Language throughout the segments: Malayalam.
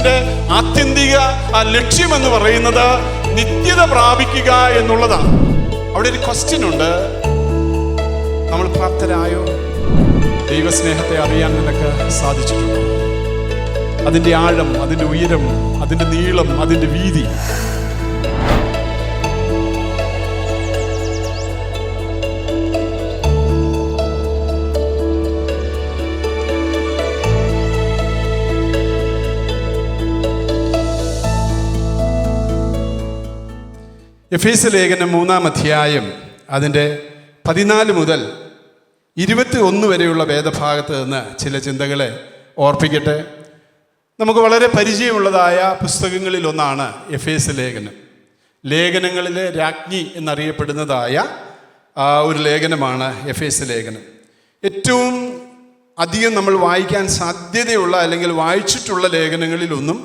ജീവിതത്തിന്റെ ആത്യന്തിക ലക്ഷ്യമെന്ന് പറയുന്നത് നിത്യത പ്രാപിക്കുക എന്നുള്ളതാണ്. അവിടെ ഒരു ക്വസ്റ്റ്യൻ ഉണ്ട്, നമ്മൾ പ്രാപ്തരായോ? ദൈവസ്നേഹത്തെ അറിയാൻ നിനക്ക് സാധിച്ചിട്ടുണ്ടോ? അതിൻ്റെ ആഴം, അതിൻ്റെ ഉയരം, അതിൻ്റെ നീളം, അതിൻ്റെ വീതി. എഫേസ്യ ലേഖനം 3-ാം അധ്യായം അതിൻ്റെ 14 മുതൽ 21 വരെയുള്ള വേദഭാഗത്ത് നിന്ന് ചില ചിന്തകളെ ഓർപ്പിക്കട്ടെ. നമുക്ക് വളരെ പരിചയമുള്ളതായ പുസ്തകങ്ങളിൽ ഒന്നാണ് എഫേസ്യ ലേഖനം. ലേഖനങ്ങളിലെ രാജ്ഞി എന്നറിയപ്പെടുന്നതായ ഒരു ലേഖനമാണ് എഫേസ്യ ലേഖനം. ഏറ്റവും അധികം നമ്മൾ വായിക്കാൻ സാധ്യതയുള്ള അല്ലെങ്കിൽ വായിച്ചിട്ടുള്ള ലേഖനങ്ങളിലൊന്നും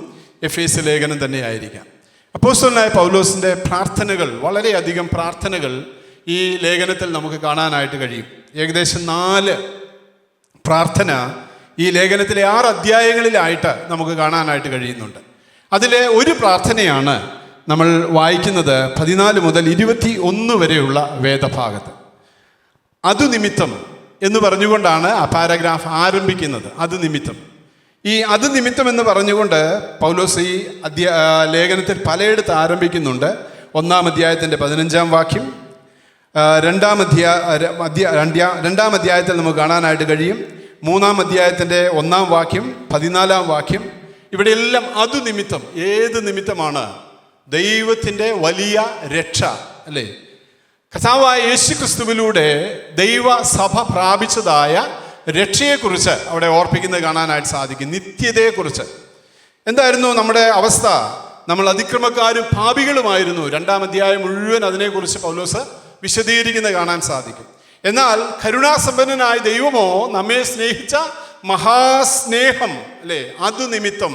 എഫേസ്യ ലേഖനം തന്നെയായിരിക്കാം. അപ്പോസ്തലനായ പൗലോസിൻ്റെ പ്രാർത്ഥനകൾ, വളരെയധികം പ്രാർത്ഥനകൾ ഈ ലേഖനത്തിൽ നമുക്ക് കാണാനായിട്ട് കഴിയും. ഏകദേശം 4 പ്രാർത്ഥന ഈ ലേഖനത്തിലെ 6 അധ്യായങ്ങളിലായിട്ട് നമുക്ക് കാണാനായിട്ട് കഴിയുന്നുണ്ട്. അതിലെ ഒരു പ്രാർത്ഥനയാണ് നമ്മൾ വായിക്കുന്നത് 14 മുതൽ 21 വരെയുള്ള വേദഭാഗത്ത്. അതു നിമിത്തം എന്ന് പറഞ്ഞുകൊണ്ടാണ് ആ പാരഗ്രാഫ് ആരംഭിക്കുന്നത്. അത് നിമിത്തം, ഈ അത് നിമിത്തം എന്ന് പറഞ്ഞുകൊണ്ട് പൗലോസ് ഈ ലേഖനത്തിൽ പലയിടത്ത് ആരംഭിക്കുന്നുണ്ട്. 1-ാം അധ്യായത്തിൻ്റെ 15-ാം വാക്യം, 2-ാം അധ്യായത്തിൽ നമുക്ക് കാണാനായിട്ട് കഴിയും. 3-ാം അധ്യായത്തിൻ്റെ 1-ാം വാക്യം, 14-ാം വാക്യം. ഇവിടെയെല്ലാം അത് നിമിത്തം. ഏത് നിമിത്തമാണ്? ദൈവത്തിൻ്റെ വലിയ രക്ഷ, അല്ലേ? കർത്താവായ യേശു ക്രിസ്തുവിലൂടെ ദൈവസഭ പ്രാപിച്ചതായ രക്ഷയെക്കുറിച്ച് അവിടെ ഓർപ്പിക്കുന്നത് കാണാനായിട്ട് സാധിക്കും. നിത്യതയെക്കുറിച്ച്. എന്തായിരുന്നു നമ്മുടെ അവസ്ഥ? നമ്മൾ അതിക്രമക്കാരും പാപികളുമായിരുന്നു. 2-ാം അധ്യായം മുഴുവൻ അതിനെക്കുറിച്ച് പൗലോസ് വിശദീകരിക്കുന്നത് കാണാൻ സാധിക്കും. എന്നാൽ കരുണാസമ്പന്നനായ ദൈവമോ നമ്മെ സ്നേഹിച്ച മഹാസ്നേഹം, അല്ലേ, അത് നിമിത്തം,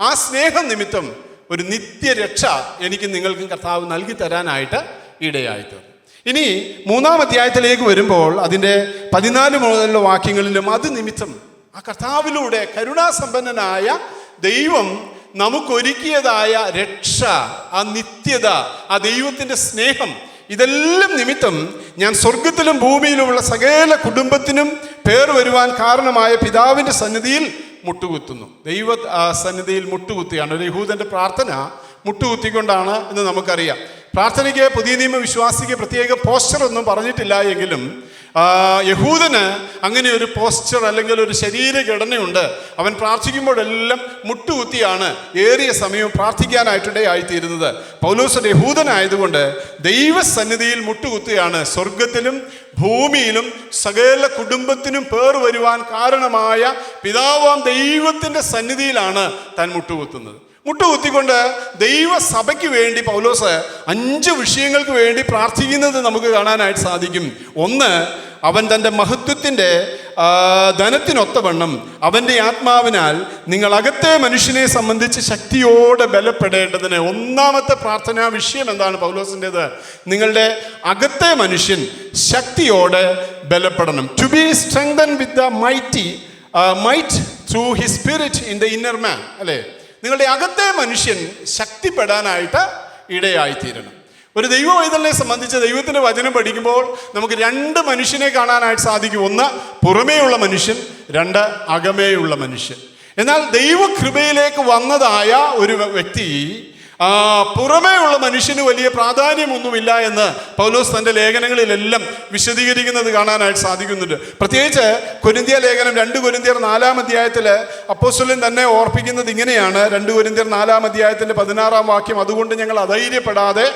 ആ സ്നേഹം നിമിത്തം ഒരു നിത്യരക്ഷ എനിക്ക് നിങ്ങൾക്കും കർത്താവ് നൽകി തരാനായിട്ട് ഇടയായിത്തീർന്നു. ഇനി 3-ാം അധ്യായത്തിലേക്ക് വരുമ്പോൾ അതിൻ്റെ 14 മുതലുള്ള വാക്യങ്ങളിലും അത് നിമിത്തം, ആ കർത്താവിലൂടെ കരുണാസമ്പന്നനായ ദൈവം നമുക്കൊരുക്കിയതായ രക്ഷ, ആ നിത്യത, ആ ദൈവത്തിൻ്റെ സ്നേഹം, ഇതെല്ലാം നിമിത്തം ഞാൻ സ്വർഗത്തിലും ഭൂമിയിലുമുള്ള സകല കുടുംബത്തിനും പേർ വരുവാൻ കാരണമായ പിതാവിൻ്റെ സന്നിധിയിൽ മുട്ടുകുത്തുന്നു. ദൈവ സന്നിധിയിൽ മുട്ടുകുത്തിയാണ്. ഒരു യഹൂദൻ്റെ പ്രാർത്ഥന മുട്ടുകുത്തിക്കൊണ്ടാണ് എന്ന് നമുക്കറിയാം. പ്രാർത്ഥനയ്ക്ക് പുതിയ നിയമ വിശ്വാസിക്ക് പ്രത്യേക പോസ്ചർ ഒന്നും പറഞ്ഞിട്ടില്ല എങ്കിലും യഹൂദന് അങ്ങനെ ഒരു പോസ്ചർ അല്ലെങ്കിൽ ഒരു ശരീരഘടനയുണ്ട്. അവൻ പ്രാർത്ഥിക്കുമ്പോഴെല്ലാം മുട്ടുകുത്തിയാണ് ഏറിയ സമയം പ്രാർത്ഥിക്കാനായിട്ടിടയായിത്തീരുന്നത്. പൗലോസ് യഹൂദനായതുകൊണ്ട് ദൈവസന്നിധിയിൽ മുട്ടുകുത്തിയാണ്. സ്വർഗത്തിലും ഭൂമിയിലും സകല കുടുംബത്തിനും പേർ വരുവാൻ കാരണമായ പിതാവാം ദൈവത്തിൻ്റെ സന്നിധിയിലാണ് താൻ മുട്ടുകുത്തുന്നത്. മുട്ടുകുത്തിക്കൊണ്ട് ദൈവസഭയ്ക്ക് വേണ്ടി പൗലോസ് 5 വിഷയങ്ങൾക്ക് വേണ്ടി പ്രാർത്ഥിക്കുന്നത് നമുക്ക് കാണാനായിട്ട് സാധിക്കും. 1, അവൻ തൻ്റെ മഹത്വത്തിൻ്റെ ധനത്തിനൊത്തവണ്ണം അവൻ്റെ ആത്മാവിനാൽ നിങ്ങൾ അകത്തെ മനുഷ്യനെ സംബന്ധിച്ച് ശക്തിയോടെ ബലപ്പെടേണ്ടതിന്. 1-ാമത്തെ പ്രാർത്ഥനാ വിഷയം എന്താണ് പൗലോസിൻ്റെത്? നിങ്ങളുടെ അകത്തെ മനുഷ്യൻ ശക്തിയോടെ ബലപ്പെടണം. To be strengthened with the might through his spirit in the inner man, അല്ലേ? നിങ്ങളുടെ അകത്തെ മനുഷ്യൻ ശക്തിപ്പെടാനായിട്ട് ഇടയായിത്തീരണം. ഒരു ദൈവവൈതലിനെ സംബന്ധിച്ച് ദൈവത്തിൻ്റെ വചനം പഠിക്കുമ്പോൾ നമുക്ക് 2 മനുഷ്യനെ കാണാനായിട്ട് സാധിക്കും. 1 പുറമേയുള്ള മനുഷ്യൻ, 2 അകമേയുള്ള മനുഷ്യൻ. എന്നാൽ ദൈവകൃപയിലേക്ക് വന്നതായ ഒരു വ്യക്തി പുറമേ ഉള്ള മനുഷ്യന് വലിയ പ്രാധാന്യമൊന്നുമില്ല എന്ന് പൗലോസ് തൻ്റെ ലേഖനങ്ങളിലെല്ലാം വിശദീകരിക്കുന്നത് കാണാനായിട്ട് സാധിക്കുന്നുണ്ട്. പ്രത്യേകിച്ച് കൊരിന്ത്യ ലേഖനം 2 കൊരിന്ത്യർ 4-ാം അധ്യായത്തിൽ അപ്പോസ്തലൻ തന്നെ ഓർപ്പിക്കുന്നത് ഇങ്ങനെയാണ്. 2 കൊരിന്ത്യർ 4-ാം അധ്യായത്തിൻ്റെ 16-ാം വാക്യം, അതുകൊണ്ട് ഞങ്ങൾ അധൈര്യപ്പെടാതെ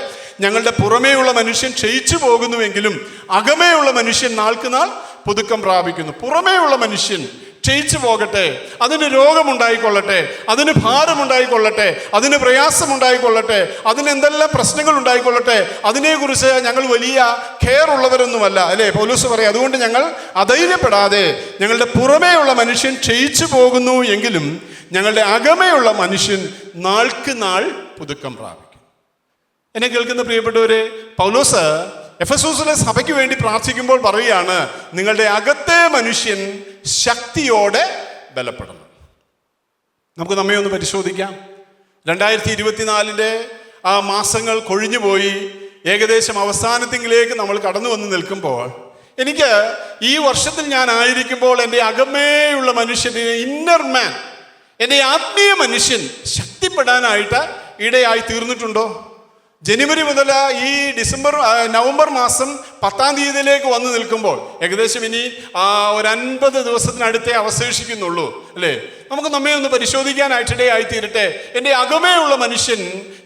ഞങ്ങളുടെ പുറമേയുള്ള മനുഷ്യൻ ക്ഷയിച്ചു പോകുന്നുവെങ്കിലും അകമേയുള്ള മനുഷ്യൻ നാൾക്കുനാൾ പുതുക്കം പ്രാപിക്കുന്നു. പുറമേയുള്ള മനുഷ്യൻ ക്ഷയിച്ചു പോകട്ടെ, അതിന് രോഗമുണ്ടായിക്കൊള്ളട്ടെ, അതിന് ഭാരമുണ്ടായിക്കൊള്ളട്ടെ, അതിന് പ്രയാസമുണ്ടായിക്കൊള്ളട്ടെ, അതിന് എന്തെല്ലാം പ്രശ്നങ്ങൾ ഉണ്ടായിക്കൊള്ളട്ടെ, അതിനെക്കുറിച്ച് ഞങ്ങൾ വലിയ കെയർ ഉള്ളവരൊന്നുമല്ല, അല്ലേ? പൗലോസ് പറയും, അതുകൊണ്ട് ഞങ്ങൾ അധൈര്യപ്പെടാതെ ഞങ്ങളുടെ പുറമേയുള്ള മനുഷ്യൻ ക്ഷയിച്ചു പോകുന്നു എങ്കിലും ഞങ്ങളുടെ അകമേയുള്ള മനുഷ്യൻ നാൾക്ക് നാൾ പുതുക്കം പ്രാപിക്കും. എന്നെ കേൾക്കുന്ന പ്രിയപ്പെട്ടവരെ, പൗലോസ് എഫെസോസിലെ സഭയ്ക്ക് വേണ്ടി പ്രാർത്ഥിക്കുമ്പോൾ പറയുകയാണ്, നിങ്ങളുടെ അകത്തെ മനുഷ്യൻ ശക്തിയോടെ ബലപ്പെടണം. നമുക്ക് നമ്മെ ഒന്ന് പരിശോധിക്കാം. 2024 ആ മാസങ്ങൾ കൊഴിഞ്ഞുപോയി ഏകദേശം അവസാനത്തിലേക്ക് നമ്മൾ കടന്നു വന്ന് നിൽക്കുമ്പോൾ എനിക്ക് ഈ വർഷത്തിൽ ഞാൻ ആയിരിക്കുമ്പോൾ എൻ്റെ അകമേയുള്ള മനുഷ്യൻ്റെ ഇന്നർ മാൻ, എൻ്റെ ആത്മീയ മനുഷ്യൻ ശക്തിപ്പെടാനായിട്ട് ഇടയായി തീർന്നിട്ടുണ്ടോ? ജനുവരി മുതൽ ഈ നവംബർ മാസം 10-ാം തീയതിയിലേക്ക് വന്നു നിൽക്കുമ്പോൾ ഏകദേശം ഇനി ഒരു 50 ദിവസത്തിനടുത്തേ അവശേഷിക്കുന്നുള്ളൂ അല്ലേ? നമുക്ക് നമ്മെ ഒന്ന് പരിശോധിക്കാനായിട്ടിടയായി തീരട്ടെ. എൻ്റെ അകമേയുള്ള മനുഷ്യൻ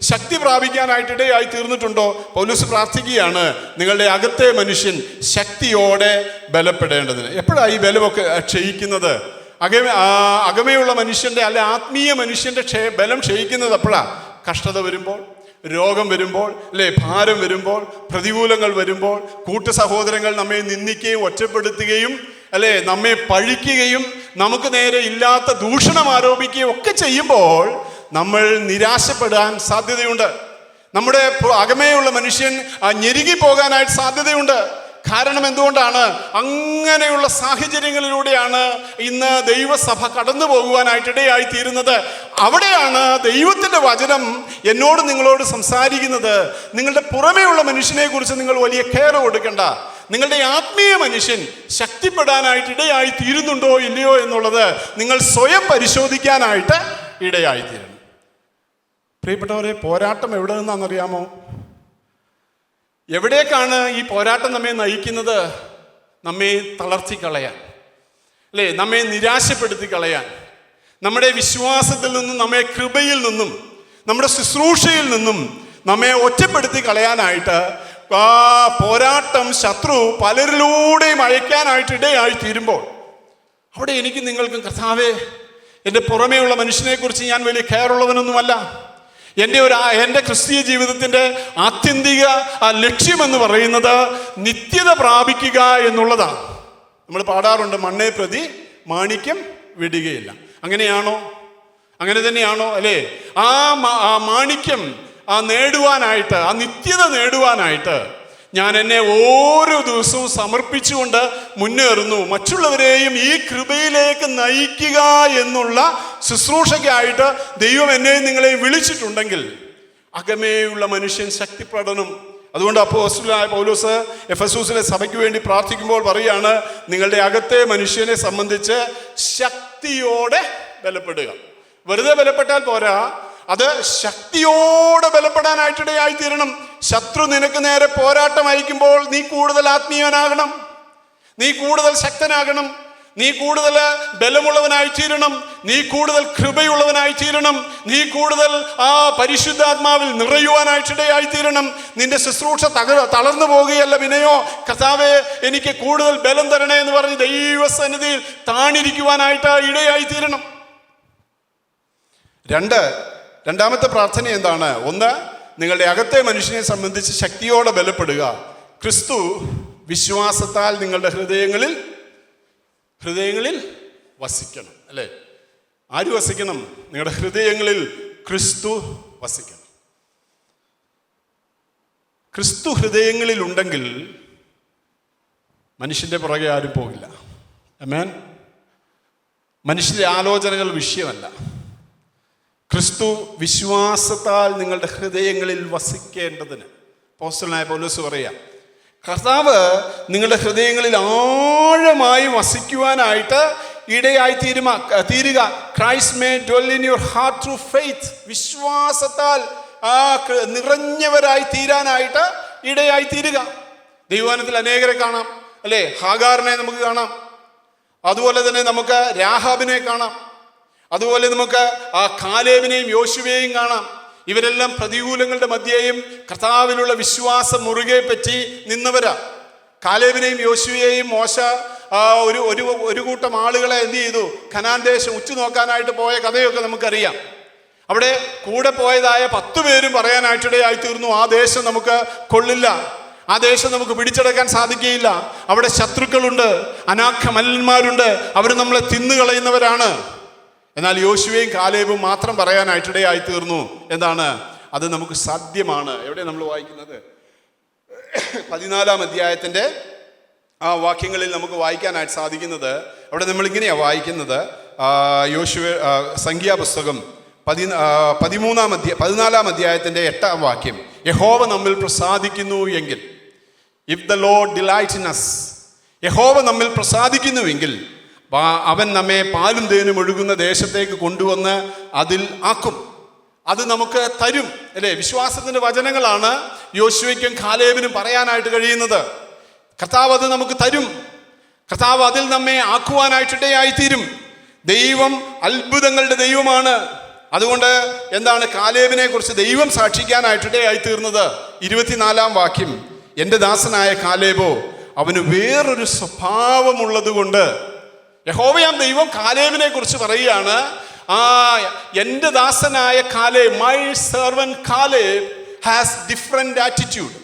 ശക്തി പ്രാപിക്കാനായിട്ടിടയായി തീർന്നിട്ടുണ്ടോ? പൗലോസ് പ്രാർത്ഥിക്കുകയാണ്, നിങ്ങളുടെ അകത്തെ മനുഷ്യൻ ശക്തിയോടെ ബലപ്പെടേണ്ടതിന്. എപ്പോഴാണ് ഈ ബലമൊക്കെ ക്ഷയിക്കുന്നത്? അകമേയുള്ള മനുഷ്യൻ്റെ അല്ലെ ആത്മീയ മനുഷ്യൻ്റെ ബലം ക്ഷയിക്കുന്നത് എപ്പോഴാണ്? കഷ്ടത വരുമ്പോൾ, രോഗം വരുമ്പോൾ, അല്ലേ, ഭാരം വരുമ്പോൾ, പ്രതികൂലങ്ങൾ വരുമ്പോൾ, കൂട്ടു സഹോദരങ്ങൾ നമ്മെ നിന്ദിക്കുകയും ഒറ്റപ്പെടുത്തുകയും അല്ലേ നമ്മെ പഴിക്കുകയും നമുക്ക് നേരെ ഇല്ലാത്ത ദൂഷണം ആരോപിക്കുകയും ഒക്കെ ചെയ്യുമ്പോൾ നമ്മൾ നിരാശപ്പെടാൻ സാധ്യതയുണ്ട്. നമ്മുടെ അകമേയുള്ള മനുഷ്യൻ ഞെരുങ്ങി പോകാനായിട്ട് സാധ്യതയുണ്ട്. കാരണം എന്തുകൊണ്ടാണ്? അങ്ങനെയുള്ള സാഹചര്യങ്ങളിലൂടെയാണ് ഇന്ന് ദൈവസഭ കടന്നു പോകുവാനായിട്ടിടയായി തീരുന്നത്. അവിടെയാണ് ദൈവത്തിൻ്റെ വചനം എന്നോട് നിങ്ങളോട് സംസാരിക്കുന്നത്. നിങ്ങളുടെ പുറമേയുള്ള മനുഷ്യനെ കുറിച്ച് നിങ്ങൾ വലിയ കെയർ കൊടുക്കണ്ട. നിങ്ങളുടെ ആത്മീയ മനുഷ്യൻ ശക്തിപ്പെടാനായിട്ടിടയായി തീരുന്നുണ്ടോ ഇല്ലയോ എന്നുള്ളത് നിങ്ങൾ സ്വയം പരിശോധിക്കാനായിട്ട് ഇടയായി തീരണം. പ്രിയപ്പെട്ടവരെ, പോരാട്ടം എവിടെ നിന്നാണെന്നറിയാമോ? എവിടേക്കാണ് ഈ പോരാട്ടം നമ്മെ നയിക്കുന്നത്? നമ്മെ തളർത്തി കളയാൻ, അല്ലേ, നമ്മെ നിരാശപ്പെടുത്തി കളയാൻ, നമ്മുടെ വിശ്വാസത്തിൽ നിന്നും, നമ്മെ കൃപയിൽ നിന്നും, നമ്മുടെ ശുശ്രൂഷയിൽ നിന്നും നമ്മെ ഒറ്റപ്പെടുത്തി കളയാനായിട്ട് പോരാട്ടം ശത്രു പലരിലൂടെയും അയക്കാനായിട്ട് ഇടയായി തീരുമ്പോൾ അവിടെ എനിക്ക് നിങ്ങൾക്കും, കർത്താവേ, എൻ്റെ പുറമേയുള്ള മനുഷ്യനെക്കുറിച്ച് ഞാൻ വലിയ കെയർ ഉള്ളവനൊന്നുമല്ല. എൻ്റെ ക്രിസ്തീയ ജീവിതത്തിൻ്റെ ആത്യന്തിക ലക്ഷ്യമെന്ന് പറയുന്നത് നിത്യത പ്രാപിക്കുക എന്നുള്ളതാണ്. നമ്മൾ പാടാറുണ്ട്, മണ്ണെ പ്രതി മാണിക്യം വിടുകയില്ല. അങ്ങനെയാണോ? അങ്ങനെ തന്നെയാണോ? അല്ലേ? ആ മാണിക്യം നേടുവാനായിട്ട്, ആ നിത്യത നേടുവാനായിട്ട് ഞാൻ എന്നെ ഓരോ ദിവസവും സമർപ്പിച്ചുകൊണ്ട് മുന്നേറുന്നു. മറ്റുള്ളവരെയും ഈ കൃപയിലേക്ക് നയിക്കുക എന്നുള്ള ശുശ്രൂഷയ്ക്കായിട്ട് ദൈവം എന്നെയും നിങ്ങളെയും വിളിച്ചിട്ടുണ്ടെങ്കിൽ അകമേയുള്ള മനുഷ്യൻ ശക്തിപ്പെടണം. അതുകൊണ്ട് അപ്പോസ്തലനായ പൗലോസ് എഫെസൂസിലെ സഭയ്ക്ക് വേണ്ടി പ്രാർത്ഥിക്കുമ്പോൾ പറയാണ്, നിങ്ങളുടെ അകത്തെ മനുഷ്യനെ സംബന്ധിച്ച് ശക്തിയോടെ ബലപ്പെടുക. വെറുതെ ബലപ്പെട്ടാൽ പോരാ, അത് ശക്തിയോടെ ബലപ്പെടാനായിട്ടിടയായി തീരണം. ശത്രു നിനക്ക് നേരെ പോരാട്ടം അയക്കുമ്പോൾ നീ കൂടുതൽ ആത്മീയനാകണം, നീ കൂടുതൽ ശക്തനാകണം, നീ കൂടുതൽ ബലമുള്ളവനായി തീരണം, നീ കൂടുതൽ കൃപയുള്ളവനായി തീരണം, നീ കൂടുതൽ പരിശുദ്ധാത്മാവിൽ നിറയുവാനായിട്ടിടയായി തീരണം. നിന്റെ ശുശ്രൂഷ തളർന്നു പോകുകയല്ല, വിനയോ കർത്താവേ എനിക്ക് കൂടുതൽ ബലം തരണേ എന്ന് പറഞ്ഞ് ദൈവസന്നിധിയിൽ താണിരിക്കുവാനായിട്ട് ഇടയായി തീരണം. രണ്ടാമത്തെ പ്രാർത്ഥന എന്താണ്? ഒന്ന്, നിങ്ങളുടെ അകത്തെ മനുഷ്യനെ സംബന്ധിച്ച് ശക്തിയോടെ ബലപ്പെടുക. ക്രിസ്തു വിശ്വാസത്താൽ നിങ്ങളുടെ ഹൃദയങ്ങളിൽ വസിക്കണം. അല്ലേ? ആര് വസിക്കണം? നിങ്ങളുടെ ഹൃദയങ്ങളിൽ ക്രിസ്തു വസിക്കണം. ക്രിസ്തു ഹൃദയങ്ങളിൽ ഉണ്ടെങ്കിൽ മനുഷ്യന്റെ പുറകെ ആരും പോകില്ല. ആമേൻ. മനുഷ്യന്റെ ആലോചനകൾ വിഷയമല്ല. ക്രിസ്തു വിശ്വാസത്താൽ നിങ്ങളുടെ ഹൃദയങ്ങളിൽ വസിക്കേണ്ടതിന് അപ്പോസ്തലനായ പൗലോസ് പറയാം, കർത്താവ് നിങ്ങളുടെ ഹൃദയങ്ങളിൽ ആഴമായി വസിക്കുവാനായിട്ട് ഇടയായി തീരുക. Christ may dwell in your heart through faith. വിശ്വാസത്താൽ നിറഞ്ഞവരായി തീരാനായിട്ട് ഇടയായി തീരുക. ദൈവവചനത്തിൽ അനേകരെ കാണാം, അല്ലേ? ഹാഗാറിനെ നമുക്ക് കാണാം, അതുപോലെ തന്നെ നമുക്ക് രാഹാബിനെ കാണാം, അതുപോലെ നമുക്ക് കാലേബിനെയും യോശുവയെയും കാണാം. ഇവരെല്ലാം പ്രതികൂലങ്ങളുടെ മധ്യേയും കർത്താവിലുള്ള വിശ്വാസം മുറുകെ പറ്റി നിന്നവരാ. കാലേബിനെയും യോശുവയെയും മോശ ഒരു കൂട്ടം ആളുകളെ എന്ത് ചെയ്തു? കനാൻ ദേശം ഉറ്റുനോക്കാനായിട്ട് പോയ കഥയൊക്കെ നമുക്കറിയാം. അവിടെ കൂടെ പോയതായ 10 പേരും പറയാനായിട്ടിടയായി തീർന്നു, ആ ദേശം നമുക്ക് കൊള്ളില്ല, ആ ദേശം നമുക്ക് പിടിച്ചെടുക്കാൻ സാധിക്കുകയില്ല, അവിടെ ശത്രുക്കളുണ്ട്, അനാഖ മല്ലന്മാരുണ്ട്, അവർ നമ്മളെ തിന്നുകളയുന്നവരാണ്. എന്നാൽ യോശുവയും കാലേബും മാത്രം പറയാനായിട്ടിടയായി തീർന്നു. എന്താണ്? അത് നമുക്ക് സാധ്യമാണ്. എവിടെ നമ്മൾ വായിക്കുന്നത്? 14-ാം അധ്യായത്തിൻ്റെ ആ വാക്യങ്ങളിൽ നമുക്ക് വായിക്കാനായിട്ട് സാധിക്കുന്നത്, അവിടെ നമ്മൾ ഇങ്ങനെയാണ് വായിക്കുന്നത്. യോശുവ സംഖ്യാപുസ്തകം 14 അധ്യായത്തിൻ്റെ 8 വാക്യം, യഹോവ നമ്മിൽ പ്രസാദിക്കുന്നു എങ്കിൽ, if the Lord delight in us, യഹോവ നമ്മിൽ പ്രസാദിക്കുന്നുവെങ്കിൽ അവൻ നമ്മെ പാലും തേനും ഒഴുകുന്ന ദേശത്തേക്ക് കൊണ്ടുവന്ന് അതിൽ ആക്കും, അത് നമുക്ക് തരും. അല്ലേ? വിശ്വാസത്തിൻ്റെ വചനങ്ങളാണ് യോശുവയ്ക്കും കാലേബിനും പറയാനായിട്ട് കഴിയുന്നത്. കർത്താവ് അത് നമുക്ക് തരും. കർത്താവ് അതിൽ നമ്മെ ആക്കുവാനായിട്ടിടയായിത്തീരും. ദൈവം അത്ഭുതങ്ങളുടെ ദൈവമാണ്. അതുകൊണ്ട് എന്താണ് കാലേബിനെ കുറിച്ച് ദൈവം സാക്ഷിക്കാനായിട്ടിടയായിത്തീർന്നത്? 24 വാക്യം, എൻ്റെ ദാസനായ കാലേബോ, അവന് വേറൊരു സ്വഭാവമുള്ളത് കൊണ്ട്. യഹോവയാം ദൈവം കാലേബിനെ കുറിച്ച് പറയുകയാണ്, എൻ്റെ ദാസനായ Caleb, my servant Caleb has different attitude.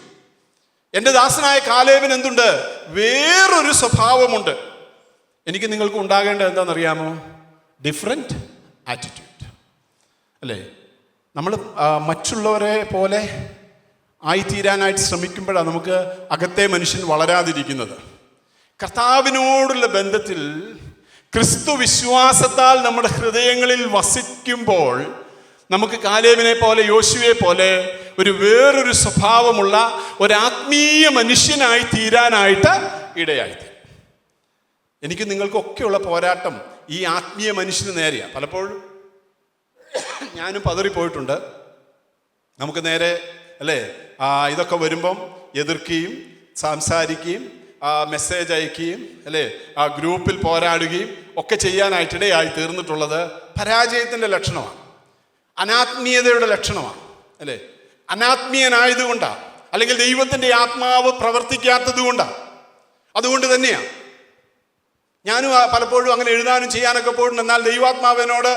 എൻ്റെ ദാസനായ കാലേബിന് എന്തുണ്ട്? വേറൊരു സ്വഭാവമുണ്ട്. എനിക്ക് നിങ്ങൾക്ക് ഉണ്ടാകേണ്ടത് എന്താണെന്നറിയാമോ? Different attitude. അല്ലേ? നമ്മൾ മറ്റുള്ളവരെ പോലെ ആയിത്തീരാനായിട്ട് ശ്രമിക്കുമ്പോഴാണ് നമുക്ക് അകത്തെ മനുഷ്യൻ വളരാതിരിക്കുന്നത്. കർത്താവിനോടുള്ള ബന്ധത്തിൽ ക്രിസ്തു വിശ്വാസത്താൽ നമ്മുടെ ഹൃദയങ്ങളിൽ വസിക്കുമ്പോൾ നമുക്ക് കാലേബിനെ പോലെ, യോശുവയെ പോലെ ഒരു വേറൊരു സ്വഭാവമുള്ള ഒരാത്മീയ മനുഷ്യനായി തീരാനായിട്ട് ഇടയായിത്തീരും. എനിക്ക് നിങ്ങൾക്കൊക്കെയുള്ള പോരാട്ടം ഈ ആത്മീയ മനുഷ്യന് നേരെയാണ്. പലപ്പോഴും ഞാനും പതറിപ്പോയിട്ടുണ്ട്. നമുക്ക് നേരെ അല്ലേ ഇതൊക്കെ വരുമ്പം എതിർക്കുകയും സംസാരിക്കുകയും മെസ്സേജ് അയക്കുകയും അല്ലേ ഗ്രൂപ്പിൽ പോരാടുകയും ഒക്കെ ചെയ്യാനായിട്ടിടയായി തീർന്നിട്ടുള്ളത് പരാജയത്തിൻ്റെ ലക്ഷണമാണ്, അനാത്മീയതയുടെ ലക്ഷണമാണ്. അല്ലേ? അനാത്മീയനായതുകൊണ്ടാണ്, അല്ലെങ്കിൽ ദൈവത്തിൻ്റെ ആത്മാവ് പ്രവർത്തിക്കാത്തത് കൊണ്ടാണ്. അതുകൊണ്ട് തന്നെയാണ് ഞാനും പലപ്പോഴും അങ്ങനെ എഴുതാനും ചെയ്യാനൊക്കെ പോയിട്ടുണ്ട്. എന്നാൽ ദൈവാത്മാവിനോട്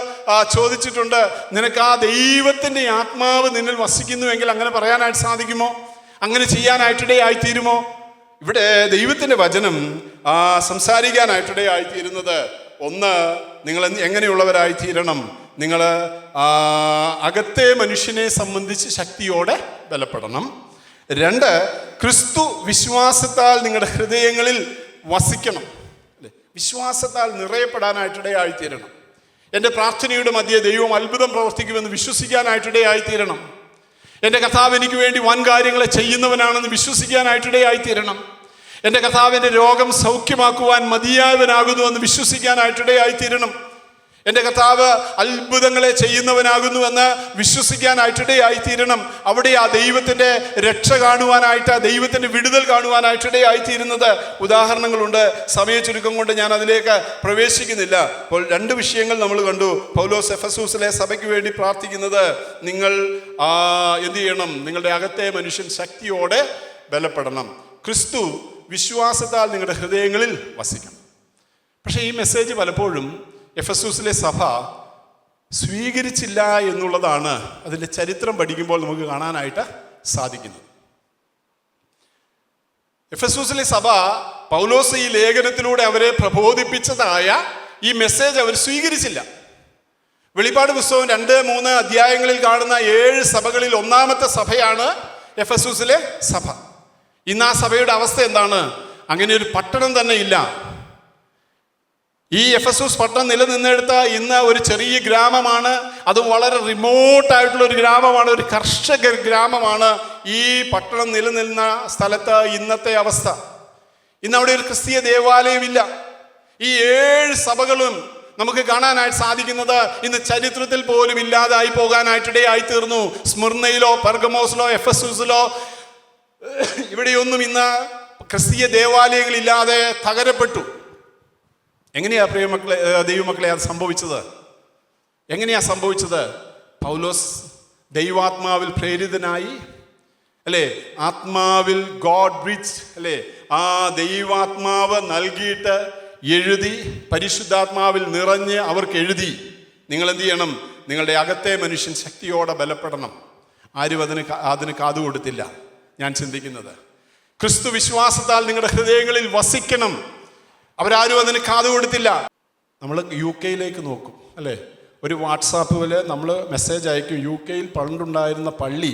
ചോദിച്ചിട്ടുണ്ട്, നിനക്ക് ആ ദൈവത്തിൻ്റെ ആത്മാവ് നിന്നിൽ വസിക്കുന്നുവെങ്കിൽ അങ്ങനെ പറയാനായിട്ട് സാധിക്കുമോ? അങ്ങനെ ചെയ്യാനായിട്ടിടയായിത്തീരുമോ? ഇവിടെ ദൈവത്തിൻ്റെ വചനം സംസാരിക്കാനായിട്ടിടയായിത്തീരുന്നത്, ഒന്ന്, നിങ്ങൾ എങ്ങനെയുള്ളവരായിത്തീരണം? നിങ്ങൾ അകത്തെ മനുഷ്യനെ സംബന്ധിച്ച് ശക്തിയോടെ ബലപ്പെടണം. 2, ക്രിസ്തു വിശ്വാസത്താൽ നിങ്ങളുടെ ഹൃദയങ്ങളിൽ വസിക്കണം. വിശ്വാസത്താൽ നിറയപ്പെടാനായിട്ടിടയായിത്തീരണം. എൻ്റെ പ്രാർത്ഥനയുടെ മധ്യേ ദൈവം അത്ഭുതം പ്രവർത്തിക്കുമെന്ന് വിശ്വസിക്കാനായിട്ടിടയായിത്തീരണം. എൻ്റെ കർത്താവ് എനിക്ക് വേണ്ടി വൻ കാര്യങ്ങളെ ചെയ്യുന്നവനാണെന്ന് വിശ്വസിക്കാനായിട്ടിടയായിത്തീരണം. എൻ്റെ കർത്താവിൻ്റെ രോഗം സൗഖ്യമാക്കുവാൻ മതിയായവനാകുന്നുവെന്ന് വിശ്വസിക്കാനായിട്ടിടയായിത്തീരണം. എൻ്റെ കർത്താവ് അത്ഭുതങ്ങളെ ചെയ്യുന്നവനാകുന്നുവെന്ന് വിശ്വസിക്കാനായിട്ടിടയായിത്തീരണം. അവിടെ ആ ദൈവത്തിൻ്റെ രക്ഷ കാണുവാനായിട്ട്, ദൈവത്തിൻ്റെ വിടുതൽ കാണുവാനായിട്ടിടയായിത്തീരുന്നത് ഉദാഹരണങ്ങളുണ്ട്. സമയചുരുക്കം കൊണ്ട് ഞാൻ അതിലേക്ക് പ്രവേശിക്കുന്നില്ല. അപ്പോൾ 2 വിഷയങ്ങൾ നമ്മൾ കണ്ടു. പൗലോസ് എഫെസൂസിലെ സഭയ്ക്ക് വേണ്ടി പ്രാർത്ഥിക്കുന്നത്, നിങ്ങൾ എന്ത് ചെയ്യണം? നിങ്ങളുടെ അകത്തെ മനുഷ്യൻ ശക്തിയോടെ ബലപ്പെടണം. ക്രിസ്തു വിശ്വാസത്താൽ നിങ്ങളുടെ ഹൃദയങ്ങളിൽ വസിക്കണം. പക്ഷേ ഈ മെസ്സേജ് പലപ്പോഴും എഫെസൂസിലെ സഭ സ്വീകരിച്ചില്ല എന്നുള്ളതാണ് അതിൻ്റെ ചരിത്രം പഠിക്കുമ്പോൾ നമുക്ക് കാണാനായിട്ട് സാധിക്കുന്നത്. എഫെസൂസിലെ സഭ പൗലോസ് ഈ ലേഖനത്തിലൂടെ അവരെ പ്രബോധിപ്പിച്ചതായ ഈ മെസ്സേജ് അവർ സ്വീകരിച്ചില്ല. വെളിപ്പാട് പുസ്തകം 2-3 അധ്യായങ്ങളിൽ കാണുന്ന 7 സഭകളിൽ ഒന്നാമത്തെ സഭയാണ് എഫെസൂസിലെ സഭ. ഇന്ന് ആ സഭയുടെ അവസ്ഥ എന്താണ്? അങ്ങനെ ഒരു പട്ടണം തന്നെ ഇല്ല. ഈ എഫെസൂസ് പട്ടണം നിലനിന്നെടുത്ത ഇന്ന് ഒരു ചെറിയ ഗ്രാമമാണ്. അതും വളരെ റിമോട്ടായിട്ടുള്ള ഒരു ഗ്രാമമാണ്, ഒരു കർഷക ഗ്രാമമാണ് ഈ പട്ടണം നിലനിന്ന സ്ഥലത്ത് ഇന്നത്തെ അവസ്ഥ. ഇന്ന് അവിടെ ഒരു ക്രിസ്തീയ ദേവാലയമില്ല. ഈ 7 സഭകളും നമുക്ക് കാണാനായിട്ട് സാധിക്കുന്നത് ഇന്ന് ചരിത്രത്തിൽ പോലും ഇല്ലാതായി പോകാനായിട്ടിടയായി തീർന്നു. സ്മിർനയിലോ പെർഗമോസിലോ എഫെസൂസിലോ ഇവിടെയൊന്നും ഇന്ന് ക്രിസ്തീയ ദേവാലയങ്ങളില്ലാതെ തകരപ്പെട്ടു. എങ്ങനെയാ പ്രിയമക്കളെ, ദൈവമക്കളെ, അത് സംഭവിച്ചത്? എങ്ങനെയാ സംഭവിച്ചത്? പൗലോസ് ദൈവാത്മാവിൽ പ്രേരിതനായി, അല്ലേ, ആത്മാവിൽ ഗോഡ് ബ്രീത്ത്, അല്ലേ, ആ ദൈവാത്മാവ് നൽകിയിട്ട് എഴുതി, പരിശുദ്ധാത്മാവിൽ നിറഞ്ഞ് അവർക്ക് എഴുതി, നിങ്ങൾ എന്ത് ചെയ്യണം? നിങ്ങളുടെ അകത്തെ മനുഷ്യൻ ശക്തിയോടെ ബലപ്പെടണം. ആരും അതിന് കാതുകൊടുത്തില്ല. ഞാൻ ചിന്തിക്കുന്നത്, ക്രിസ്തു വിശ്വാസത്താൽ നിങ്ങളുടെ ഹൃദയങ്ങളിൽ വസിക്കണം. അവരാരും അതിന് കാതുകൊടുത്തില്ല. നമ്മൾ UK നോക്കും, അല്ലേ, ഒരു വാട്സാപ്പിൽ നമ്മൾ മെസ്സേജ് അയക്കും. UK പണ്ടുണ്ടായിരുന്ന പള്ളി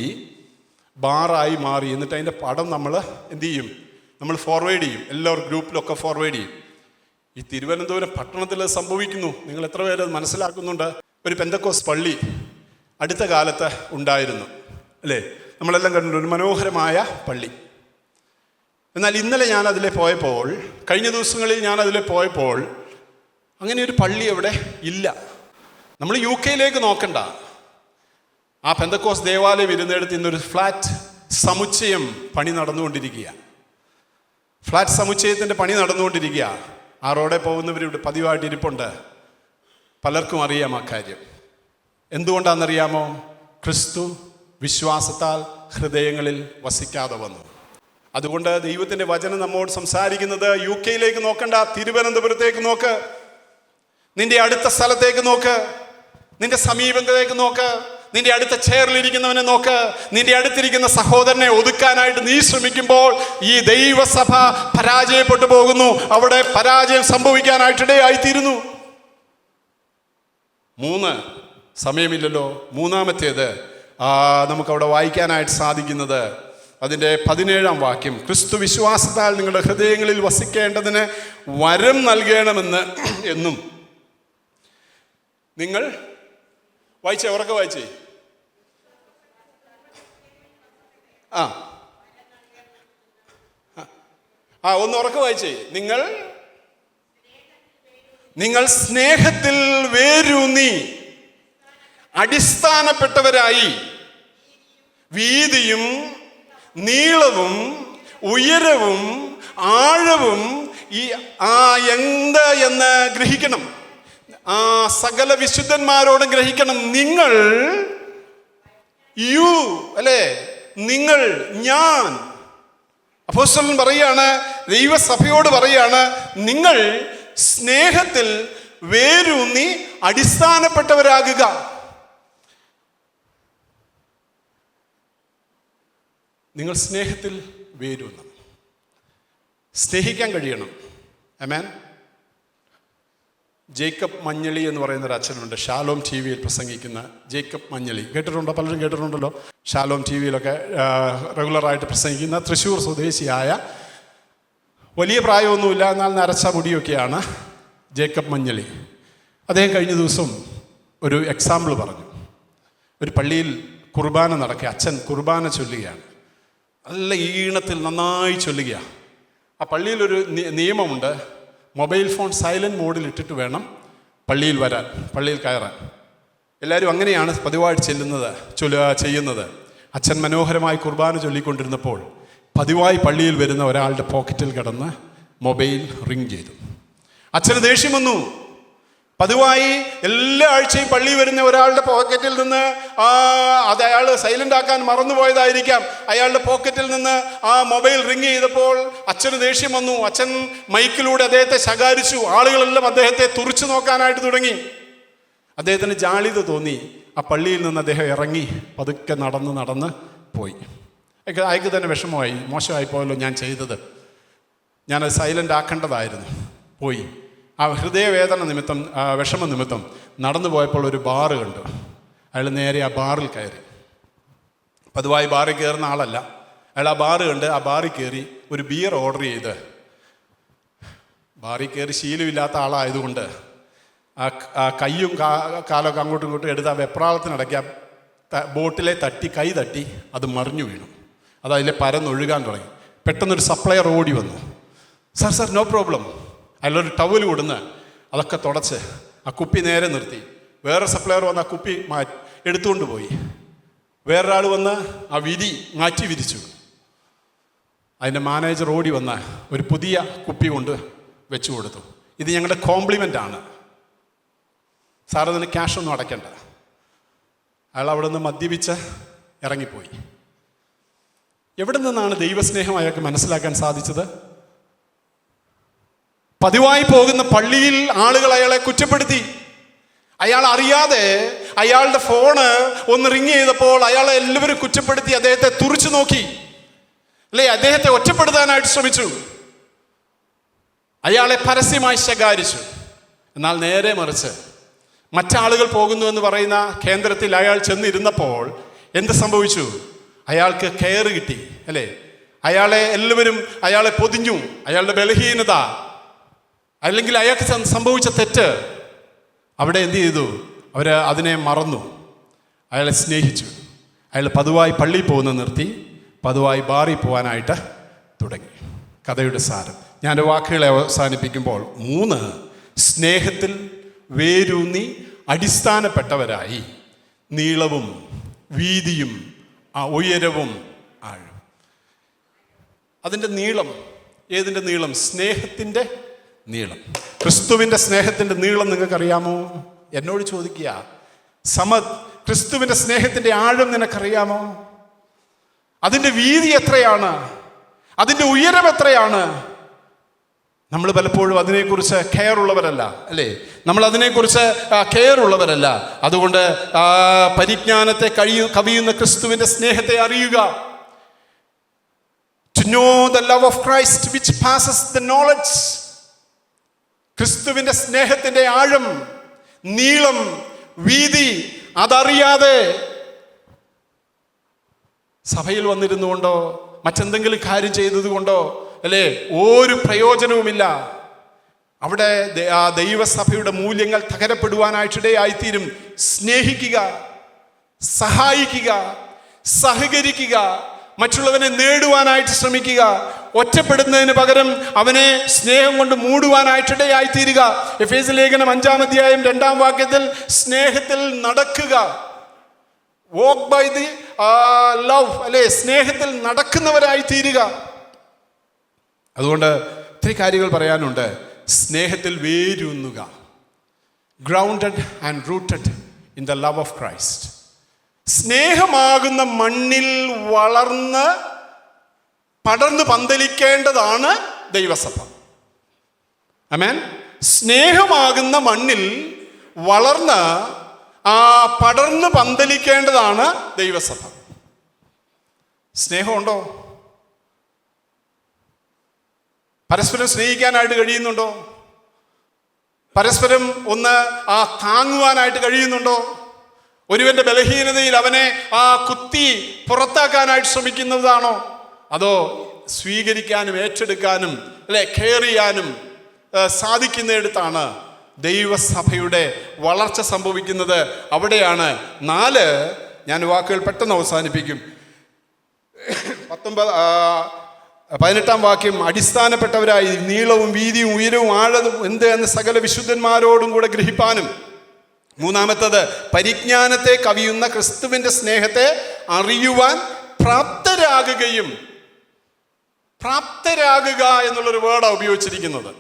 ബാറായി മാറി. എന്നിട്ട് അതിൻ്റെ പടം നമ്മൾ എന്ത് ചെയ്യും? നമ്മൾ ഫോർവേഡ് ചെയ്യും. എല്ലാവരും ഗ്രൂപ്പിലൊക്കെ ഫോർവേഡ് ചെയ്യും. ഈ തിരുവനന്തപുരം പട്ടണത്തിൽ സംഭവിക്കുന്നു. നിങ്ങൾ എത്ര പേര് മനസ്സിലാക്കുന്നുണ്ട്? ഒരു പെന്തക്കോസ് പള്ളി അടുത്ത കാലത്ത് ഉണ്ടായിരുന്നു, അല്ലേ? നമ്മളെല്ലാം കണ്ടിട്ടുണ്ട് ഒരു മനോഹരമായ പള്ളി. എന്നാൽ ഇന്നലെ ഞാൻ അതിലെ പോയപ്പോൾ, കഴിഞ്ഞ ദിവസങ്ങളിൽ ഞാൻ അതിലെ പോയപ്പോൾ അങ്ങനെ ഒരു പള്ളി അവിടെ ഇല്ല. നമ്മൾ UK നോക്കണ്ട, ആ പെന്തക്കോസ് ദേവാലയം ഇരുന്നിടത്ത് ഇന്നൊരു ഫ്ലാറ്റ് സമുച്ചയം പണി നടന്നുകൊണ്ടിരിക്കുക. ഫ്ലാറ്റ് സമുച്ചയത്തിൻ്റെ പണി നടന്നുകൊണ്ടിരിക്കുക. ആ റോഡിൽ പോകുന്നവരിവിടെ പതിവായിട്ട് ഇരിപ്പുണ്ട്. പലർക്കും അറിയാം ആ കാര്യം. എന്തുകൊണ്ടാണെന്നറിയാമോ? ക്രിസ്തു വിശ്വാസത്താൽ ഹൃദയങ്ങളിൽ വസിക്കാതെ വന്നു. അതുകൊണ്ട് ദൈവത്തിൻ്റെ വചനം നമ്മോട് സംസാരിക്കുന്നത് UK നോക്കണ്ട, തിരുവനന്തപുരത്തേക്ക് നോക്ക്, നിന്റെ അടുത്ത സ്ഥലത്തേക്ക് നോക്ക്, നിന്റെ സമീപത്തേക്ക് നോക്ക്, നിന്റെ അടുത്ത ചെയറിലിരിക്കുന്നവനെ നോക്ക്. നിന്റെ അടുത്തിരിക്കുന്ന സഹോദരനെ ഒതുക്കാനായിട്ട് നീ ശ്രമിക്കുമ്പോൾ ഈ ദൈവസഭ പരാജയപ്പെട്ടു പോകുന്നു. അവിടെ പരാജയം സംഭവിക്കാനായിട്ടിടയായിത്തീരുന്നു. 3 സമയമില്ലല്ലോ. മൂന്നാമത്തേത് നമുക്കവിടെ വായിക്കാനായിട്ട് സാധിക്കുന്നത് അതിൻ്റെ 17-ാം വാക്യം, ക്രിസ്തു വിശ്വാസത്താൽ നിങ്ങളുടെ ഹൃദയങ്ങളിൽ വസിക്കേണ്ടതിന് വരം നൽകണമെന്ന് എന്നും നിങ്ങൾ വായിച്ചേ, ഉറക്കെ വായിച്ചേ. ഒന്ന് ഉറക്കെ വായിച്ചേ. നിങ്ങൾ സ്നേഹത്തിൽ വേരൂന്നി അടിസ്ഥാനപ്പെട്ടവരായി വീതിയും നീളവും ഉയരവും ആഴവും എന്ത് എന്ന് ഗ്രഹിക്കണം. സകല വിശുദ്ധന്മാരോടും ഗ്രഹിക്കണം. നിങ്ങൾ അല്ലേ, നിങ്ങൾ, ഞാൻ. അപ്പോസ്തലൻ പറയാണ്, ദൈവസഭയോട് പറയാണ്, നിങ്ങൾ സ്നേഹത്തിൽ വേരൂന്നി അടിസ്ഥാനപ്പെട്ടവരാകുക. നിങ്ങൾ സ്നേഹത്തിൽ വേരൂന്നണം. സ്നേഹിക്കാൻ കഴിയണം. ആമേൻ. ജേക്കബ് മഞ്ഞളി എന്ന് പറയുന്നൊരു അച്ഛനുണ്ട്, ഷാലോം TV പ്രസംഗിക്കുന്ന ജേക്കബ് മഞ്ഞളി. കേട്ടിട്ടുണ്ടോ? പലരും കേട്ടിട്ടുണ്ടല്ലോ. ഷാലോം TV റെഗുലറായിട്ട് പ്രസംഗിക്കുന്ന തൃശ്ശൂർ സ്വദേശിയായ, വലിയ പ്രായമൊന്നുമില്ല, എന്നാൽ നരച്ച മുടിയൊക്കെയാണ് ജേക്കബ് മഞ്ഞളി. അദ്ദേഹം കഴിഞ്ഞ ദിവസം ഒരു എക്സാമ്പിൾ പറഞ്ഞു. ഒരു പള്ളിയിൽ കുർബാന നടക്കുക, അച്ഛൻ കുർബാന ചൊല്ലുകയാണ്. നല്ല ഈണത്തിൽ നന്നായി ചൊല്ലുക. ആ പള്ളിയിലൊരു നിയമമുണ്ട്, മൊബൈൽ ഫോൺ സൈലൻറ്റ് മോഡിൽ ഇട്ടിട്ട് വേണം പള്ളിയിൽ വരാൻ, പള്ളിയിൽ കയറാൻ. എല്ലാവരും അങ്ങനെയാണ് പതിവായിട്ട് ചെയ്യുന്നത്. അച്ഛൻ മനോഹരമായി കുർബാന ചൊല്ലിക്കൊണ്ടിരുന്നപ്പോൾ പതിവായി പള്ളിയിൽ വരുന്ന ഒരാളുടെ പോക്കറ്റിൽ കിടന്ന് മൊബൈൽ റിങ് ചെയ്തു. അച്ഛന് ദേഷ്യം വന്നു. പതിവായി എല്ലാ ആഴ്ചയും പള്ളി വരുന്ന ഒരാളുടെ പോക്കറ്റിൽ നിന്ന് അത് അയാൾ സൈലൻ്റ് ആക്കാൻ മറന്നുപോയതായിരിക്കാം. അയാളുടെ പോക്കറ്റിൽ നിന്ന് ആ മൊബൈൽ റിങ് ചെയ്തപ്പോൾ അച്ഛന് ദേഷ്യം വന്നു. അച്ഛൻ മൈക്കിലൂടെ അദ്ദേഹത്തെ ശകാരിച്ചു. ആളുകളെല്ലാം അദ്ദേഹത്തെ തുറിച്ചു നോക്കാനായിട്ട് തുടങ്ങി. അദ്ദേഹത്തിന് ജാളിത തോന്നി. ആ പള്ളിയിൽ നിന്ന് അദ്ദേഹം ഇറങ്ങി പതുക്കെ നടന്ന് പോയി. അയാൾക്ക് തന്നെ വിഷമമായി. മോശമായി പോയല്ലോ ഞാൻ ചെയ്തത്, ഞാനത് സൈലൻ്റ് ആക്കേണ്ടതായിരുന്നു. പോയി. ആ ഹൃദയവേദന നിമിത്തം, വിഷമ നിമിത്തം നടന്നു പോയപ്പോൾ ഒരു ബാറ് കണ്ടു. അയാൾ നേരെ ആ ബാറിൽ കയറി. പതിവായി ബാറിൽ കയറുന്ന ആളല്ല. അയാൾ ആ ബാറ് കണ്ട് ആ ബാറിൽ കയറി ഒരു ബിയർ ഓർഡർ ചെയ്ത്, ബാറിൽ കയറി ശീലമില്ലാത്ത ആളായതുകൊണ്ട് ആ കയ്യും കാലൊക്കെ അങ്ങോട്ടും ഇങ്ങോട്ടും എടുത്ത് ആ വെപ്രാളത്തിനിടയ്ക്ക് ആ ബോട്ടിലെ കൈ തട്ടി അത് മറിഞ്ഞു വീണു. അത് അതിലെ പരന്നൊഴുകാൻ തുടങ്ങി. പെട്ടെന്നൊരു സപ്ലയർ ഓടി വന്നു. Sir no problem. അതിലൊരു ടവൽ കൊടുന്ന് അതൊക്കെ തുടച്ച് ആ കുപ്പി നേരെ നിർത്തി. വേറെ സപ്ലയർ വന്ന് ആ കുപ്പി എടുത്തുകൊണ്ട് പോയി. വേറൊരാൾ വന്ന് ആ വിരി മാറ്റി വിരിച്ചു. അതിൻ്റെ മാനേജർ ഓടി വന്ന് ഒരു പുതിയ കുപ്പി കൊണ്ട് വെച്ചു കൊടുത്തു. ഇത് ഞങ്ങളുടെ കോംപ്ലിമെൻ്റ് ആണ്, സാർ അതിന് ക്യാഷൊന്നും അടയ്ക്കണ്ട. അയാൾ അവിടെ നിന്ന് മദ്യപിച്ച് ഇറങ്ങിപ്പോയി. എവിടെ നിന്നാണ് ദൈവസ്നേഹം അയാൾക്ക് മനസ്സിലാക്കാൻ സാധിച്ചത്? പതിവായി പോകുന്ന പള്ളിയിൽ ആളുകൾ അയാളെ കുറ്റപ്പെടുത്തി. അയാൾ അറിയാതെ അയാളുടെ ഫോണ് ഒന്ന് റിങ് ചെയ്തപ്പോൾ അയാളെ എല്ലാവരും കുറ്റപ്പെടുത്തി, അദ്ദേഹത്തെ തുറിച്ചു നോക്കി, അല്ലേ? അദ്ദേഹത്തെ ഒറ്റപ്പെടുത്താനായിട്ട് ശ്രമിച്ചു. അയാളെ പരസ്യമായി ശകാരിച്ചു. എന്നാൽ നേരെ മറിച്ച് മറ്റാളുകൾ പോകുന്നു എന്ന് പറയുന്ന കേന്ദ്രത്തിൽ അയാൾ ചെന്നിരുന്നപ്പോൾ എന്ത് സംഭവിച്ചു? അയാൾക്ക് കെയർ കിട്ടി, അല്ലേ? അയാളെ പൊതിഞ്ഞു. അയാളുടെ ബലഹീനത അല്ലെങ്കിൽ അയാൾക്ക് സംഭവിച്ച തെറ്റ് അവിടെ എന്ത് ചെയ്തു? അതിനെ മറന്നു. അയാളെ സ്നേഹിച്ചു. അയാൾ പതിവായി പള്ളിയിൽ പോകുന്നത് നിർത്തി, പതിവായി ബാറിൽ പോകാനായിട്ട് തുടങ്ങി. കഥയുടെ സാരം ഞാൻ എൻ്റെ വാക്കുകളെ അവസാനിപ്പിക്കുമ്പോൾ 3 സ്നേഹത്തിൽ വേരൂന്നി അടിസ്ഥാനപ്പെട്ടവരായി നീളവും വീതിയും ഉയരവും ആഴവും. അതിൻ്റെ നീളം, ഏതിൻ്റെ നീളം? സ്നേഹത്തിൻ്റെ നീളം. ക്രിസ്തുവിൻ്റെ സ്നേഹത്തിൻ്റെ നീളം നിങ്ങൾക്കറിയാമോ? എന്നോട് ചോദിക്കുക. ക്രിസ്തുവിൻ്റെ സ്നേഹത്തിൻ്റെ ആഴം നിനക്കറിയാമോ? അതിൻ്റെ വീതി എത്രയാണ്? അതിൻ്റെ ഉയരം എത്രയാണ്? നമ്മൾ പലപ്പോഴും അതിനെക്കുറിച്ച് കെയർ ഉള്ളവരല്ല, അല്ലേ? നമ്മൾ അതിനെക്കുറിച്ച് കെയർ ഉള്ളവരല്ല. അതുകൊണ്ട് പരിജ്ഞാനത്തെ കവിയുന്ന ക്രിസ്തുവിൻ്റെ സ്നേഹത്തെ അറിയുക. To know the love of Christ which passes the knowledge. ക്രിസ്തുവിൻ്റെ സ്നേഹത്തിൻ്റെ ആഴം, നീളം, വീതി അതറിയാതെ സഭയിൽ വന്നിരുന്നുകൊണ്ടോ മറ്റെന്തെങ്കിലും കാര്യം ചെയ്തതുകൊണ്ടോ അല്ലേ ഒരു പ്രയോജനവുമില്ല. അവിടെ ആ ദൈവസഭയുടെ മൂല്യങ്ങൾ തകരപ്പെടുവാനായിട്ടിടയായിത്തീരും. സ്നേഹിക്കുക, സഹായിക്കുക, സഹകരിക്കുക, മറ്റുള്ളവനെ നേടുവാനായിട്ട് ശ്രമിക്കുക. ഒറ്റപ്പെടുന്നതിന് പകരം അവനെ സ്നേഹം കൊണ്ട് മൂടുവാനായിട്ടിടയായിത്തീരുക. എഫേസ്യ ലേഖനം 5-ാം അധ്യായം 2-ാം വാക്യത്തിൽ സ്നേഹത്തിൽ നടക്കുക. വോക്ക് ബൈ ദി ലവ്, അല്ലെ? സ്നേഹത്തിൽ നടക്കുന്നവരായി തീരുക. അതുകൊണ്ട് ഇത്തിരി കാര്യങ്ങൾ പറയാനുണ്ട്. സ്നേഹത്തിൽ വേരൂന്നുക. Grounded and rooted in the love of Christ. സ്നേഹമാകുന്ന മണ്ണിൽ വളർന്ന് പടർന്ന് പന്തലിക്കേണ്ടതാണ് ദൈവസഭ. ആമേൻ. സ്നേഹമാകുന്ന മണ്ണിൽ വളർന്ന് പടർന്ന് പന്തലിക്കേണ്ടതാണ് ദൈവസഭ. സ്നേഹമുണ്ടോ? പരസ്പരം സ്നേഹിക്കാനായിട്ട് കഴിയുന്നുണ്ടോ? പരസ്പരം ഒന്ന് താങ്ങുവാനായിട്ട് കഴിയുന്നുണ്ടോ? ഒരുവന്റെ ബലഹീനതയിൽ അവനെ കുത്തി പുറത്താക്കാനായിട്ട് ശ്രമിക്കുന്നതാണോ? അതോ സ്വീകരിക്കാനും ഏറ്റെടുക്കാനും അല്ലെ കെയർ ചെയ്യാനും സാധിക്കുന്നിടത്താണ് ദൈവസഭയുടെ വളർച്ച സംഭവിക്കുന്നത്. അവിടെയാണ് 4 ഞാൻ വാക്കുകൾ പെട്ടെന്ന് അവസാനിപ്പിക്കും. 18-ാം വാക്യം, അടിസ്ഥാനപ്പെട്ടവരായി നീളവും വീതിയും ഉയരവും ആഴവും എന്ത് എന്ന് സകല വിശുദ്ധന്മാരോടും കൂടെ ഗ്രഹിപ്പാനും. 3-ാമത്തത്, പരിജ്ഞാനത്തെ കവിയുന്ന ക്രിസ്തുവിൻ്റെ സ്നേഹത്തെ അറിയുവാൻ പ്രാപ്തരാകുകയും. പ്രാപ്തരാകുക എന്നുള്ളൊരു വേർഡാണ് ഉപയോഗിച്ചിരിക്കുന്നത്.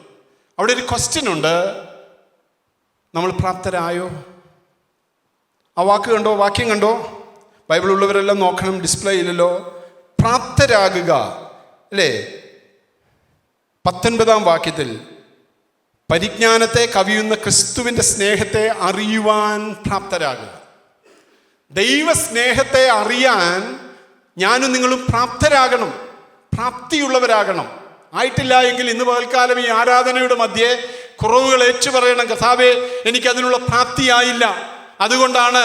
അവിടെ ഒരു ക്വസ്റ്റ്യൻ ഉണ്ട്. നമ്മൾ പ്രാപ്തരായോ? ആ വാക്ക് കണ്ടോ? വാക്യം കണ്ടോ? ബൈബിൾ ഉള്ളവരെല്ലാം നോക്കണം, ഡിസ്പ്ലേ ഇല്ലല്ലോ. പ്രാപ്തരാകുക, അല്ലേ? 19-ാം വാക്യത്തിൽ പരിജ്ഞാനത്തെ കവിയുന്ന ക്രിസ്തുവിൻ്റെ സ്നേഹത്തെ അറിയുവാൻ പ്രാപ്തരാകുക. ദൈവ സ്നേഹത്തെ അറിയാൻ ഞാനും നിങ്ങളും പ്രാപ്തരാകണം, പ്രാപ്തിയുള്ളവരാകണം. ആയിട്ടില്ല എങ്കിൽ ഇന്ന് പകൽക്കാലം ഈ ആരാധനയുടെ മധ്യേ കുറവുകൾ ഏറ്റു പറയണം. കർത്താവേ, എനിക്കതിനുള്ള പ്രാപ്തിയായില്ല, അതുകൊണ്ടാണ്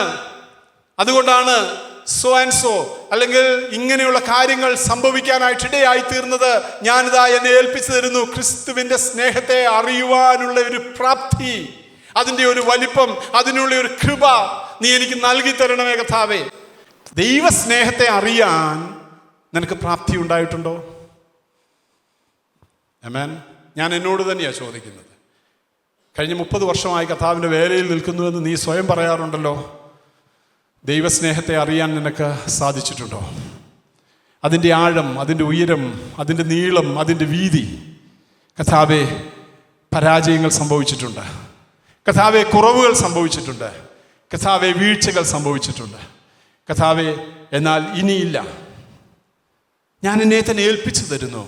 സോ ആൻഡ് സോ അല്ലെങ്കിൽ ഇങ്ങനെയുള്ള കാര്യങ്ങൾ സംഭവിക്കാനായിട്ടിടയായി തീർന്നത്. ഞാനിതാ എന്നെ ഏൽപ്പിച്ചു തരുന്നു. ക്രിസ്തുവിൻ്റെ സ്നേഹത്തെ അറിയുവാനുള്ള ഒരു പ്രാപ്തി, അതിൻ്റെ ഒരു വലിപ്പം, അതിനുള്ള ഒരു കൃപ നീ എനിക്ക് നൽകി തരണമേ കർത്താവേ. ദൈവ സ്നേഹത്തെ അറിയാൻ നിനക്ക് പ്രാപ്തി ഉണ്ടായിട്ടുണ്ടോ? ആമേൻ. ഞാൻ എന്നോട് തന്നെയാണ് ചോദിക്കുന്നത്. കഴിഞ്ഞ 30 വർഷമായി കർത്താവിൻ്റെ വേലയിൽ നിൽക്കുന്നുവെന്ന് നീ സ്വയം പറയാറുണ്ടല്ലോ. ദൈവസ്നേഹത്തെ അറിയാൻ നിനക്ക് സാധിച്ചിട്ടുണ്ടോ? അതിൻ്റെ ആഴം, അതിൻ്റെ ഉയരം, അതിൻ്റെ നീളം, അതിൻ്റെ വീതി. കർത്താവേ, പരാജയങ്ങൾ സംഭവിച്ചിട്ടുണ്ട്. കർത്താവേ, കുറവുകൾ സംഭവിച്ചിട്ടുണ്ട്. കർത്താവേ, വീഴ്ചകൾ സംഭവിച്ചിട്ടുണ്ട്. കർത്താവേ, എന്നാൽ ഇനിയില്ല. ഞാൻ എന്നെ തന്നെ ഏൽപ്പിച്ചു തരുന്നു.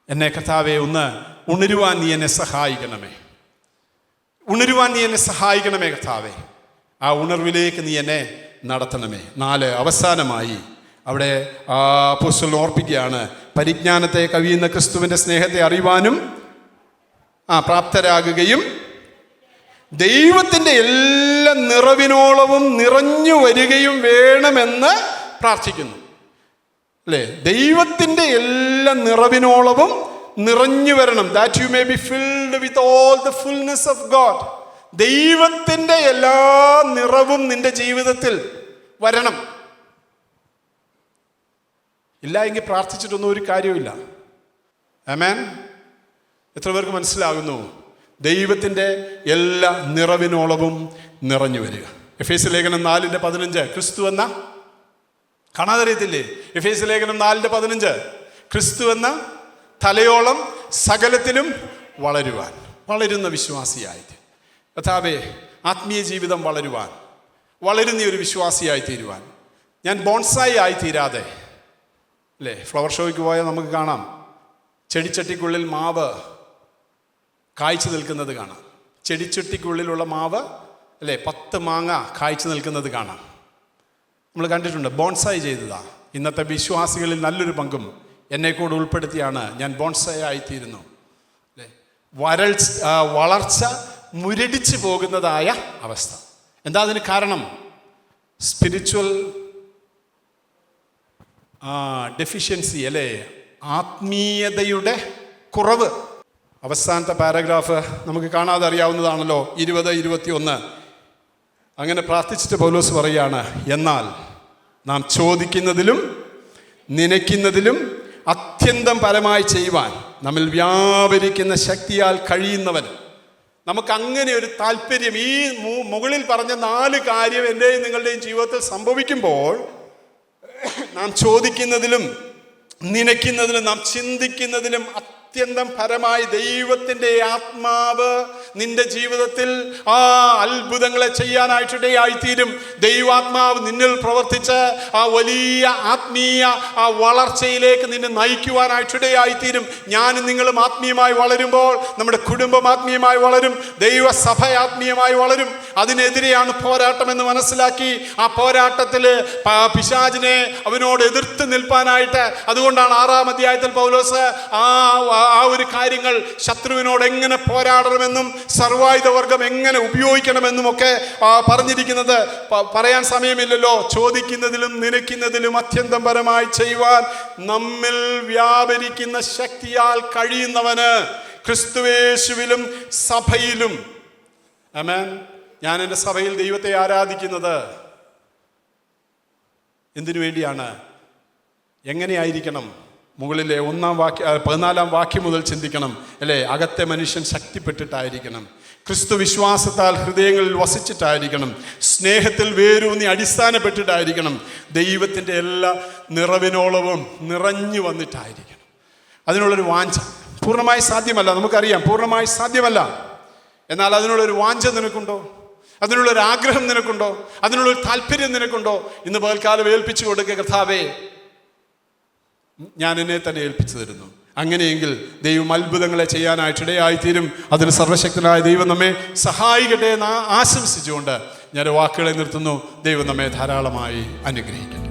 എന്നെ കർത്താവേ ഒന്ന് ഉണരുവാൻ നീ എന്നെ സഹായിക്കണമേ. കർത്താവേ. ആ ഉണർവിലേക്ക് നീ എന്നെ നടത്തണമേ. 4 അവസാനമായി അവിടെ അപ്പോസ്തലൻ ഓർപ്പിക്കുകയാണ്. പരിജ്ഞാനത്തെ കവിയുന്ന ക്രിസ്തുവിൻ്റെ സ്നേഹത്തെ അറിയുവാനും പ്രാപ്തരാകുകയും ദൈവത്തിൻ്റെ എല്ലാ നിറവിനോളവും നിറഞ്ഞു വരികയും വേണമെന്ന് പ്രാർത്ഥിക്കുന്നു, അല്ലേ? ദൈവത്തിൻ്റെ എല്ലാ നിറവിനോളവും നിറഞ്ഞു വരണം. That you may be filled with all the fullness of God. ദൈവത്തിൻ്റെ എല്ലാ നിറവും നിന്റെ ജീവിതത്തിൽ വരണം. ഇല്ല എങ്കിൽ പ്രാർത്ഥിച്ചിട്ടൊന്നും ഒരു കാര്യമില്ല. ആമേൻ. എത്ര പേർക്ക് മനസ്സിലാകുന്നു? ദൈവത്തിൻ്റെ എല്ലാ നിറവിനോളവും നിറഞ്ഞു വരിക. എഫേസ്യ ലേഖനം 4:15 ക്രിസ്തു എന്ന, കാണാതറിയത്തില്ലേ? എഫേസ്യ ലേഖനം 4:15 ക്രിസ്തു എന്ന തലയോളം സകലത്തിലും വളരുവാൻ, വളരുന്ന വിശ്വാസിയായി കർത്താവേ, ആത്മീയ ജീവിതം വളരുവാൻ, വളരുന്ന ഒരു വിശ്വാസിയായി തീരുവാൻ. ഞാൻ ബോൺസായി ആയി തീരാതെ, അല്ലേ, ഫ്ലവർ ഷോയ്ക്ക് പോയാൽ നമുക്ക് കാണാം ചെടിച്ചട്ടിക്കുള്ളിൽ മാവ് കായ്ച്ചു നിൽക്കുന്നത് കാണാം. ചെടിച്ചട്ടിക്കുള്ളിലുള്ള മാവ്, അല്ലേ, 10 മാങ്ങ കായ്ച്ചു നിൽക്കുന്നത് കാണാം. നമ്മൾ കണ്ടിട്ടുണ്ട്. ബോൺസായി ചെയ്തതാ. ഇന്നത്തെ വിശ്വാസികളിൽ നല്ലൊരു പങ്കും എന്നെ കൂടെ ഉൾപ്പെടുത്തിയാണ് ഞാൻ ബോൺസായി ആയിത്തീരുന്നു. അല്ലേ, വളർച്ച മുരടിച്ചു പോകുന്നതായ അവസ്ഥ. എന്താ അതിന് കാരണം? സ്പിരിച്വൽ ഡെഫിഷ്യൻസി, അല്ലേ, ആത്മീയതയുടെ കുറവ്. അവസാനത്തെ പാരഗ്രാഫ് നമുക്ക് കാണാതെ അറിയാവുന്നതാണല്ലോ, 20-21. അങ്ങനെ പ്രാർത്ഥിച്ചിട്ട് പൗലോസ് പറയുകയാണ്, എന്നാൽ നാം ചോദിക്കുന്നതിലും നനയ്ക്കുന്നതിലും അത്യന്തം പരമായി ചെയ്യുവാൻ നമ്മിൽ വ്യാപരിക്കുന്ന ശക്തിയാൽ കഴിയുന്നവൻ. നമുക്കങ്ങനെ ഒരു താല്പര്യം, ഈ മുകളിൽ പറഞ്ഞ 4 കാര്യം എൻ്റെയും നിങ്ങളുടെയും ജീവിതത്തിൽ സംഭവിക്കുമ്പോൾ, നാം ചോദിക്കുന്നതിലും നനയ്ക്കുന്നതിലും നാം ചിന്തിക്കുന്നതിലും അത്യന്തം പരമായി ദൈവത്തിൻ്റെ ആത്മാവ് നിന്റെ ജീവിതത്തിൽ ആ അത്ഭുതങ്ങളെ ചെയ്യാനായിട്ടിടയായിത്തീരും. ദൈവാത്മാവ് നിന്നിൽ പ്രവർത്തിച്ച് ആ വലിയ ആത്മീയ ആ വളർച്ചയിലേക്ക് നിന്നെ നയിക്കുവാനായിട്ടിടയായിത്തീരും. ഞാനും നിങ്ങളും ആത്മീയമായി വളരുമ്പോൾ നമ്മുടെ കുടുംബം ആത്മീയമായി വളരും, ദൈവസഭ ആത്മീയമായി വളരും. അതിനെതിരെയാണ് പോരാട്ടമെന്ന് മനസ്സിലാക്കി ആ പോരാട്ടത്തിൽ പിശാചിനെ അവനോട് എതിർത്ത് നിൽപ്പാനായിട്ട്, അതുകൊണ്ടാണ് 6-ാം അധ്യായത്തിൽ പൗലോസ് ആ ഒരു കാര്യങ്ങൾ, ശത്രുവിനോട് എങ്ങനെ പോരാടണമെന്നും സർവായുധവർഗം എങ്ങനെ ഉപയോഗിക്കണമെന്നും ഒക്കെ പറഞ്ഞിരിക്കുന്നത്. പറയാൻ സമയമില്ലല്ലോ. ചോദിക്കുന്നതിലും നനയ്ക്കുന്നതിലും അത്യന്തം പരമായി ചെയ്യുവാൻ നമ്മിൽ വ്യാപരിക്കുന്ന ശക്തിയാൽ കഴിയുന്നവന് ക്രിസ്തുയേശുവിലും സഭയിലും. ആമേൻ. ഞാൻ എൻ്റെ സഭയിൽ ദൈവത്തെ ആരാധിക്കുന്നത് എന്തിനു വേണ്ടിയാണ്? എങ്ങനെയായിരിക്കണം? മുകളിലെ 14-ാം വാക്യം മുതൽ ചിന്തിക്കണം, അല്ലേ? അകത്തെ മനുഷ്യൻ ശക്തിപ്പെട്ടിട്ടായിരിക്കണം, ക്രിസ്തു വിശ്വാസത്താൽ ഹൃദയങ്ങളിൽ വസിച്ചിട്ടായിരിക്കണം, സ്നേഹത്തിൽ വേരൂന്നി അടിസ്ഥാനപ്പെട്ടിട്ടായിരിക്കണം, ദൈവത്തിൻ്റെ എല്ലാ നിറവിനോളവും നിറഞ്ഞു വന്നിട്ടായിരിക്കണം. അതിനുള്ളൊരു വാഞ്ച പൂർണ്ണമായി സാധ്യമല്ല, നമുക്കറിയാം, പൂർണ്ണമായി സാധ്യമല്ല. എന്നാൽ അതിനുള്ളൊരു വാഞ്ച നിനക്കുണ്ടോ? അതിനുള്ളൊരു ആഗ്രഹം നിനക്കുണ്ടോ? അതിനുള്ളൊരു താല്പര്യം നിനക്കുണ്ടോ? ഇന്ന് പകൽക്കാലം ഏൽപ്പിച്ചു കൊടുക്കുക, കർത്താവേ, ഞാൻ എന്നെ തന്നെ ഏൽപ്പിച്ചു തരുന്നു. അങ്ങനെയെങ്കിൽ ദൈവം അത്ഭുതങ്ങളെ ചെയ്യാനായിട്ടിടയായിത്തീരും. അതിന് സർവശക്തനായ ദൈവം നമ്മെ സഹായിക്കട്ടെ എന്ന് ആശംസിച്ചുകൊണ്ട് ഞാൻ വാക്കുകളെ നിർത്തുന്നു. ദൈവം നമ്മെ ധാരാളമായി അനുഗ്രഹിക്കട്ടെ.